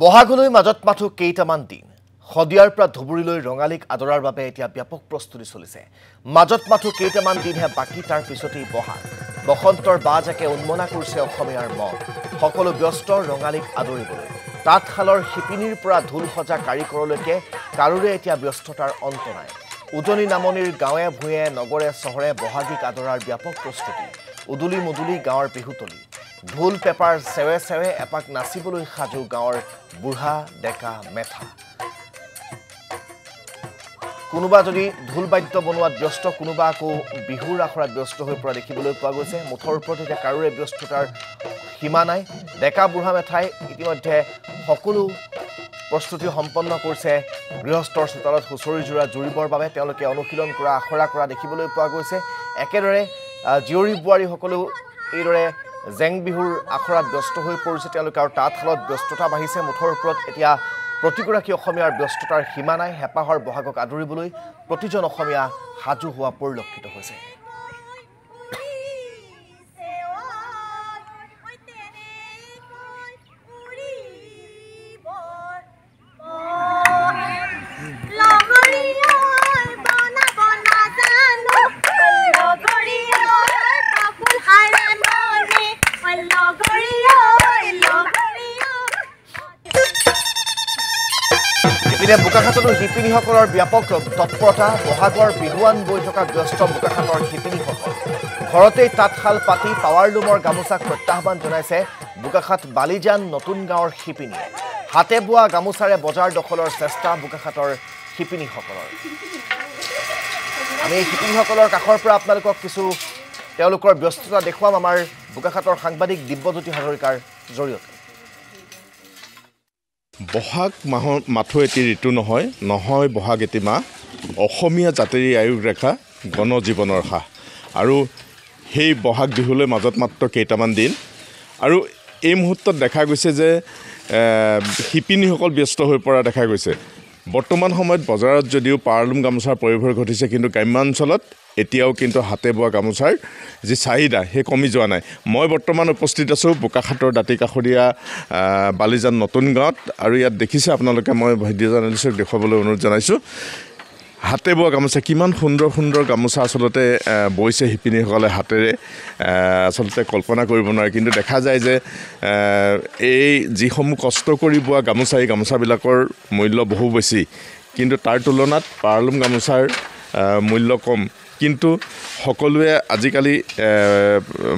বহাগলৈ মাজত মাথো কেইটামান দিন হদিয়াৰ পৰা ধুবুৰীলৈ ৰঙালীক আদৰাৰ বাবে এতিয়া ব্যাপক প্ৰস্তুতি চলিছে মাজত মাথো কেইটামান দিনহে বাকি তাৰ পিছতেই বহাগ বসন্তৰ বাজাকে উন্মনা কৰিছে অসমীয়াৰ মন সকলো ব্যস্ত ৰঙালীক আদৰিবলৈ তাঁতশালৰ শিপিনীৰ পৰা ঢোল সজা কাৰিকৰলৈকে কাৰোৰে এতিয়া ব্যস্ততাৰ অন্ত নাই উজনি নামনিৰ গাঁৱে ভূঞে নগৰে চহৰে বহাগীক আদৰাৰ ব্যাপক প্ৰস্তুতি উদুলি মুদুলি গাঁৱৰ বিহুতলি ঢোল পেপাৰ সেৱে সেৱে এপাক নাচিবলৈ সাজু গাঁৱৰ বুঢ়া ডেকা মেথা কোনোবা যদি ঢোল বাদ্য বনোৱাত ব্যস্ত কোনোবা আকৌ বিহুৰ আখৰাত ব্যস্ত হৈ পৰা দেখিবলৈ পোৱা গৈছে মুঠৰ ওপৰত এতিয়া কাৰোৰে ব্যস্ততাৰ সীমা নাই ডেকা বুঢ়া মেথাই ইতিমধ্যে সকলো প্ৰস্তুতি সম্পন্ন কৰিছে গৃহস্থৰ চোতালত হুঁচৰি জোৰা জুৰিবৰ বাবে তেওঁলোকে অনুশীলন কৰা আখৰা কৰা দেখিবলৈ পোৱা গৈছে একেদৰে জিয়ৰী বোৱাৰী সকলো এইদৰে জেং বিহুৰ আখৰাত ব্যস্ত হৈ পৰিছে তেওঁলোকে আৰু তাঁতশালত ব্যস্ততা বাঢ়িছে মুঠৰ ওপৰত এতিয়া প্ৰতিগৰাকী অসমীয়াৰ ব্যস্ততাৰ সীমা নাই হেঁপাহৰ বহাগক আদৰিবলৈ প্ৰতিজন অসমীয়া সাজু হোৱা পৰিলক্ষিত হৈছে ইপিনে বোকাখাটতো শিপিনীসকলৰ ব্যাপক তৎপৰতা বহাগৰ বিহুৱান বৈ থকা ব্যস্ত বোকাখাটৰ শিপিনীসকল ঘৰতেই তাঁতশাল পাতি পাৱাৰলুমৰ গামোচাক প্ৰত্যাহ্বান জনাইছে বোকাখাট বালিজান নতুন গাঁৱৰ শিপিনীয়ে হাতে বোৱা গামোচাৰে বজাৰ দখলৰ চেষ্টা বোকাখাটৰ শিপিনীসকলৰ আমি এই শিপিনীসকলৰ কাষৰ পৰা আপোনালোকক কিছু তেওঁলোকৰ ব্যস্ততা দেখুৱাম আমাৰ বোকাখাটৰ সাংবাদিক দিব্যজ্যোতি হাজৰিকাৰ জৰিয়তে বহাগ মাহৰ মাথো এটি ঋতু নহয় বহাগ এটি মাহ অসমীয়া জাতিৰ আয়ুস ৰেখা গণজীৱনৰ সাহ আৰু সেই বহাগ বিহুলৈ মাজত মাত্ৰ কেইটামান দিন আৰু এই মুহূৰ্তত দেখা গৈছে যে শিপিনীসকল ব্যস্ত হৈ পৰা দেখা গৈছে বৰ্তমান সময়ত বজাৰত যদিও পাৱাৰলুম গামোচাৰ পৰিভৰ ঘটিছে কিন্তু গ্ৰাম্যাঞ্চলত এতিয়াও কিন্তু হাতে বোৱা গামোচাৰ যি চাহিদা সেই কমি যোৱা নাই মই বৰ্তমান উপস্থিত আছোঁ বোকাখাটৰ দাঁতিকাষৰীয়া বালিজান নতুন গাঁৱত আৰু ইয়াত দেখিছে আপোনালোকে মই ভিডিঅ' জাৰ্নেলিষ্টক দেখুৱাবলৈ অনুৰোধ জনাইছোঁ হাতে বোৱা গামোচা কিমান সুন্দৰ সুন্দৰ গামোচা আচলতে বৈছে শিপিনীসকলে হাতেৰে আচলতে কল্পনা কৰিব নোৱাৰে কিন্তু দেখা যায় যে এই যিসমূহ কষ্ট কৰি বোৱা গামোচা এই গামোচাবিলাকৰ মূল্য বহু বেছি কিন্তু তাৰ তুলনাত পাৱাৰলুম গামোচাৰ মূল্য কম কিন্তু সকলোৱে আজিকালি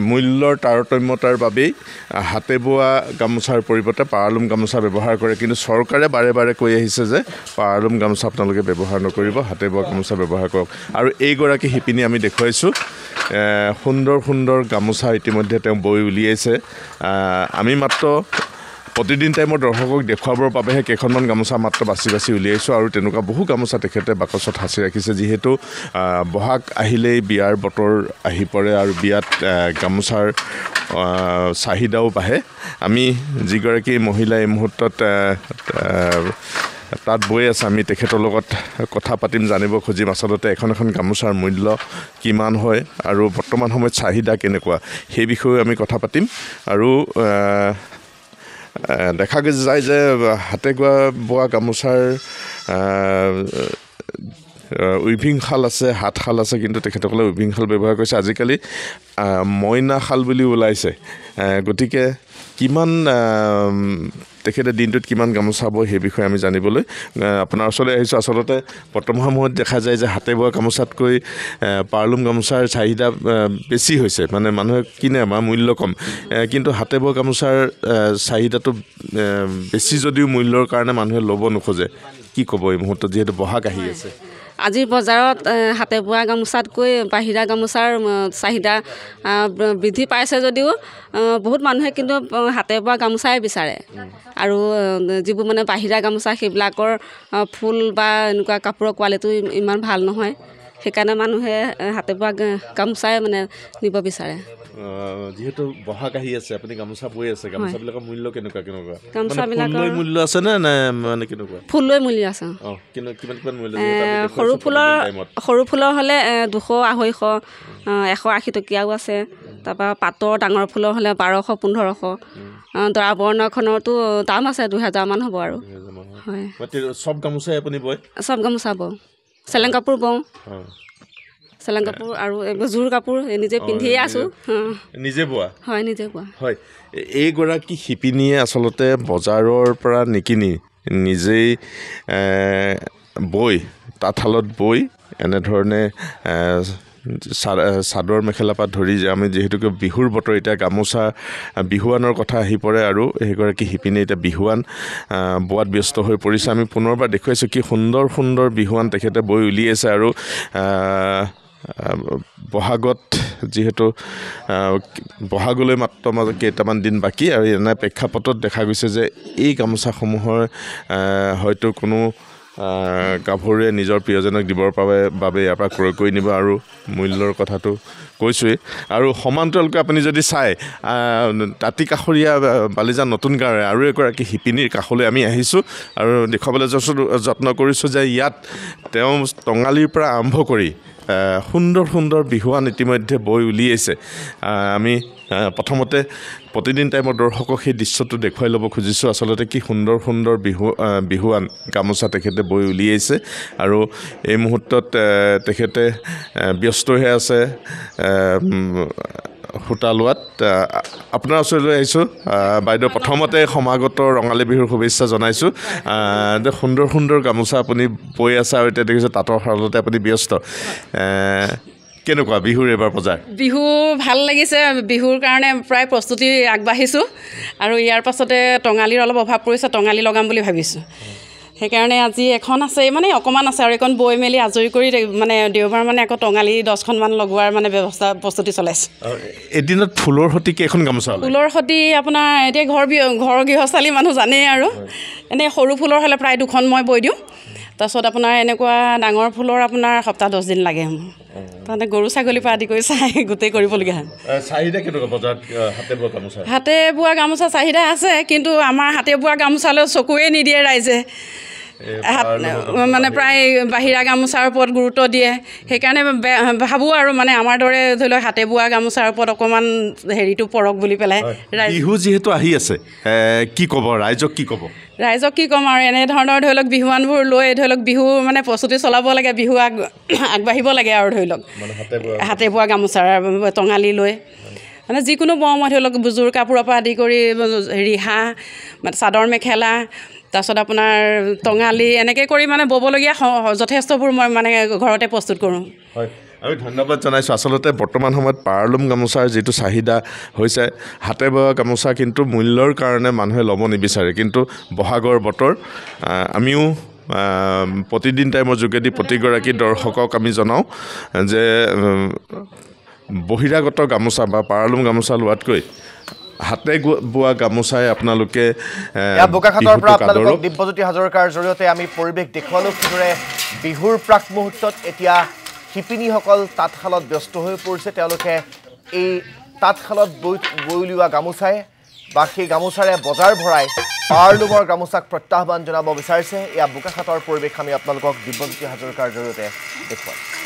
মূল্যৰ তাৰতম্যতাৰ বাবেই হাতে বোৱা গামোচাৰ পৰিৱৰ্তে পাৱাৰলুম গামোচা ব্যৱহাৰ কৰে কিন্তু চৰকাৰে বাৰে বাৰে কৈ আহিছে যে পাৱাৰলুম গামোচা আপোনালোকে ব্যৱহাৰ নকৰিব হাতে বোৱা গামোচা ব্যৱহাৰ কৰক আৰু এইগৰাকী শিপিনী আমি দেখুৱাইছোঁ সুন্দৰ সুন্দৰ গামোচা ইতিমধ্যে তেওঁ বৈ উলিয়াইছে আমি মাত্ৰ প্ৰতিদিন টাইমৰ দৰ্শকক দেখুৱাবৰ বাবেহে কেইখনমান গামোচা মাত্ৰ বাছি বাছি উলিয়াইছোঁ আৰু তেনেকুৱা বহু গামোচা তেখেতে বাকচত সাঁচি ৰাখিছে যিহেতু বহাগ আহিলেই বিয়াৰ বতৰ আহি পৰে আৰু বিয়াত গামোচাৰ চাহিদাও বাঢ়ে আমি যিগৰাকী মহিলা এই মুহূৰ্তত তাত বৈ আছে আমি তেখেতৰ লগত কথা পাতিম জানিব খুজিম আচলতে এখন এখন গামোচাৰ মূল্য কিমান হয় আৰু বৰ্তমান সময়ত চাহিদা কেনেকুৱা সেই বিষয়ে আমি কথা পাতিম আৰু দেখা যায় যে হাতে বোৱা গামোচাৰ উইভিং শাল আছে হাতশাল আছে কিন্তু তেখেতসকলে উইভিং শাল ব্যৱহাৰ কৰিছে আজিকালি মইনা শাল বুলি ওলাইছে গতিকে কিমান তেখেতে দিনটোত কিমান গামোচা বয় সেই বিষয়ে আমি জানিবলৈ আপোনাৰ ওচৰলৈ আহিছোঁ আচলতে বৰ্তমান সময়ত দেখা যায় যে হাতে বোৱা গামোচাতকৈ পাৱাৰলুম গামোচাৰ চাহিদা বেছি হৈছে মানে মানুহে কিনে আমাৰ মূল্য কম কিন্তু হাতে বোৱা গামোচাৰ চাহিদাটো বেছি যদিও মূল্যৰ কাৰণে মানুহে ল'ব নোখোজে কি ক'ব এই মুহূৰ্তত যিহেতু বহাগ আহি আছে আজিৰ বজাৰত হাতে বোৱা গামোচাতকৈ বাহিৰা গামোচাৰ চাহিদা বৃদ্ধি পাইছে যদিও বহুত মানুহে কিন্তু হাতে বোৱা গামোচাই বিচাৰে আৰু যিবোৰ মানে বাহিৰা গামোচা সেইবিলাকৰ ফুল বা এনেকুৱা কাপোৰৰ কোৱালিটিটো ইমান ভাল নহয় সেইকাৰণে মানুহে হাতে বোৱা গামোচাই মানে নিব বিচাৰে যেহেতু বহাগ আহি আছে আপুনি গামোচা বৈ আছে গামোচাবিলাকৰ মূল্য কেনেকুৱা গামোচাবিলাকৰ মূল্য আছে নে মানে কেনেকুৱা ফুল লৈ মূল্য আছে কিমান কিমান মূল্য সৰু ফুলৰ হ'লে 200 250 180 টকীয়াও আছে তাৰপৰা পাটৰ ডাঙৰ ফুলৰ হ'লে 1200-1500 দৰা বৰণখনৰতো দাম আছে 2000 মান হ'ব আৰু হয় চব গামোচাই আপুনি বয় চব গামোচা বওঁ চেলেং কাপোৰ বওঁ চেলেং কাপোৰ আৰু এইবোৰ জোৰ কাপোৰ নিজে পিন্ধিয়ে আছোঁ নিজে বোৱা হয় নিজে বোৱা হয় এইগৰাকী শিপিনীয়ে আচলতে বজাৰৰ পৰা নিকিনি নিজেই বৈ তাঁতশালত বৈ এনেধৰণে চাদৰ মেখেলা পৰা ধৰি আমি যিহেতুকে বিহুৰ বতৰ এতিয়া গামোচা বিহুৱানৰ কথা আহি পৰে আৰু সেইগৰাকী শিপিনী এতিয়া বিহুৱান বোৱাত ব্যস্ত হৈ পৰিছে আমি পুনৰবাৰ দেখুৱাইছোঁ কি সুন্দৰ সুন্দৰ বিহুৱান তেখেতে বৈ উলিয়াইছে আৰু বহাগত যিহেতু বহাগলৈ মাত্ৰ মাজত কেইটামান দিন বাকী আৰু এনে প্ৰেক্ষাপটত দেখা গৈছে যে এই গামোচাসমূহৰ হয়তো কোনো গাভৰুৱে নিজৰ প্ৰিয়জনক দিবৰ বাবে ইয়াৰ পৰা ক্ৰয় কৰি নিব আৰু মূল্যৰ কথাটো কৈছোঁৱেই আৰু সমান্তৰালকৈ আপুনি যদি চাই তাঁতিকাষৰীয়া বালিজান নতুন গাঁৱৰে আৰু এগৰাকী শিপিনীৰ কাষলৈ আমি আহিছোঁ আৰু দেখুৱাবলৈ যত্ন কৰিছোঁ যে ইয়াত তেওঁ টঙালিৰ পৰা আৰম্ভ কৰি সুন্দৰ সুন্দৰ বিহুৱান ইতিমধ্যে বৈ উলিয়াইছে আমি প্ৰথমতে প্ৰতিদিন টাইমৰ দৰ্শকক সেই দৃশ্যটো দেখুৱাই ল'ব খুজিছোঁ আচলতে কি সুন্দৰ সুন্দৰ বিহুৱান গামোচা তেখেতে বৈ উলিয়াইছে আৰু এই মুহূৰ্তত তেখেতে ব্যস্ত হৈ আছে সূতা লোৱাত আপোনাৰ ওচৰলৈ আহিছোঁ বাইদেউ প্ৰথমতে সমাগত ৰঙালী বিহুৰ শুভেচ্ছা জনাইছোঁ যে সুন্দৰ সুন্দৰ গামোচা আপুনি বৈ আছে আৰু এতিয়া দেখিছোঁ তাঁতৰ শালতে আপুনি ব্যস্ত কেনেকুৱা বিহুৰ এইবাৰ বজাৰ বিহু ভাল লাগিছে বিহুৰ কাৰণে প্ৰায় প্ৰস্তুতি আগবাঢ়িছোঁ আৰু ইয়াৰ পাছতে টঙালীৰ অলপ অভাৱ পৰিছে টঙালী লগাম বুলি ভাবিছোঁ সেইকাৰণে আজি এখন আছে মানে অকণমান আছে আৰু এখন বৈ মেলি আজৰি কৰি মানে দেওবাৰ মানে আকৌ টঙালী 10খনমান লগোৱাৰ মানে ব্যৱস্থা প্ৰস্তুতি চলাইছোঁ এদিনত ফুলৰ সৈতে কেইখন গামোচা ফুলৰ সৈতে আপোনাৰ এতিয়া ঘৰ গৃহস্থালী মানুহ জানেই আৰু এনেই সৰু ফুলৰ হ'লে প্ৰায় 2খন মই বৈ দিওঁ তাৰপিছত আপোনাৰ এনেকুৱা ডাঙৰ ফুলৰ আপোনাৰ সপ্তাহ 10 দিন লাগে মোৰ তাৰমানে গৰু ছাগলীৰ পৰা আদি কৰি চাই গোটেই কৰিবলগীয়া হয় চাহিদা কেনেকুৱা বজাৰত হাতে বোৱা গামোচা চাহিদা আছে কিন্তু আমাৰ হাতে বোৱা গামোচালৈ চকুৱে নিদিয়ে ৰাইজে মানে প্ৰায় বাহিৰা গামোচাৰ ওপৰত গুৰুত্ব দিয়ে সেইকাৰণে ভাবোঁ আৰু মানে আমাৰ দৰে ধৰি লওক হাতে বোৱা গামোচাৰ ওপৰত অকণমান হেৰিটো পৰক বুলি পেলাই বিহু যিহেতু আহি আছে কি ক'ব ৰাইজক কি ক'ব ৰাইজক কি ক'ম আৰু এনেধৰণৰ ধৰি লওক বিহুৱানবোৰ লৈ ধৰি লওক বিহু মানে প্ৰস্তুতি চলাব লাগে বিহু আগবাঢ়িব লাগে আৰু ধৰি লওক হাতে বোৱা গামোচাৰ টঙালি লৈ মানে যিকোনো বওঁ মই ধৰি লওক জোৰ কাপোৰৰ পৰা আদি কৰি ৰিহা মানে চাদৰ মেখেলা তাৰপিছত আপোনাৰ টঙালি এনেকৈ কৰি মানে ব'বলগীয়া যথেষ্টবোৰ মই মানে ঘৰতে প্ৰস্তুত কৰোঁ হয় আমি ধন্যবাদ জনাইছোঁ আচলতে বৰ্তমান সময়ত পাৰলুম গামোচাৰ যিটো চাহিদা হৈছে হাতে বোৱা গামোচা কিন্তু মূল্যৰ কাৰণে মানুহে ল'ব নিবিচাৰে কিন্তু বহাগৰ বতৰ আমিও প্ৰতিদিন টাইমৰ যোগেদি প্ৰতিগৰাকী দৰ্শকক আমি জনাওঁ যে বহিৰাগত গামোচা বা পাৰলুম গামোচা লোৱাতকৈ হাতে বোৱা গামোচাই আপোনালোকে বোকাখাতৰ পৰা আপোনালোকক দিব্যজ্যোতি হাজৰিকাৰ জৰিয়তে আমি পৰিৱেশ দেখুৱালোঁ কিদৰে বিহুৰ প্ৰাক মুহূৰ্তত এতিয়া শিপিনীসকল তাঁতশালত ব্যস্ত হৈ পৰিছে তেওঁলোকে এই তাঁতশালত বৈ উলিওৱা গামোচাই বা সেই গামোচাৰে বজাৰ ভৰাই পাৰলুমৰ গামোচাক প্ৰত্যাহ্বান জনাব বিচাৰিছে এয়া বোকাখাতৰ পৰিৱেশ আমি আপোনালোকক দিব্যজ্যোতি হাজৰিকাৰ জৰিয়তে দেখুৱাম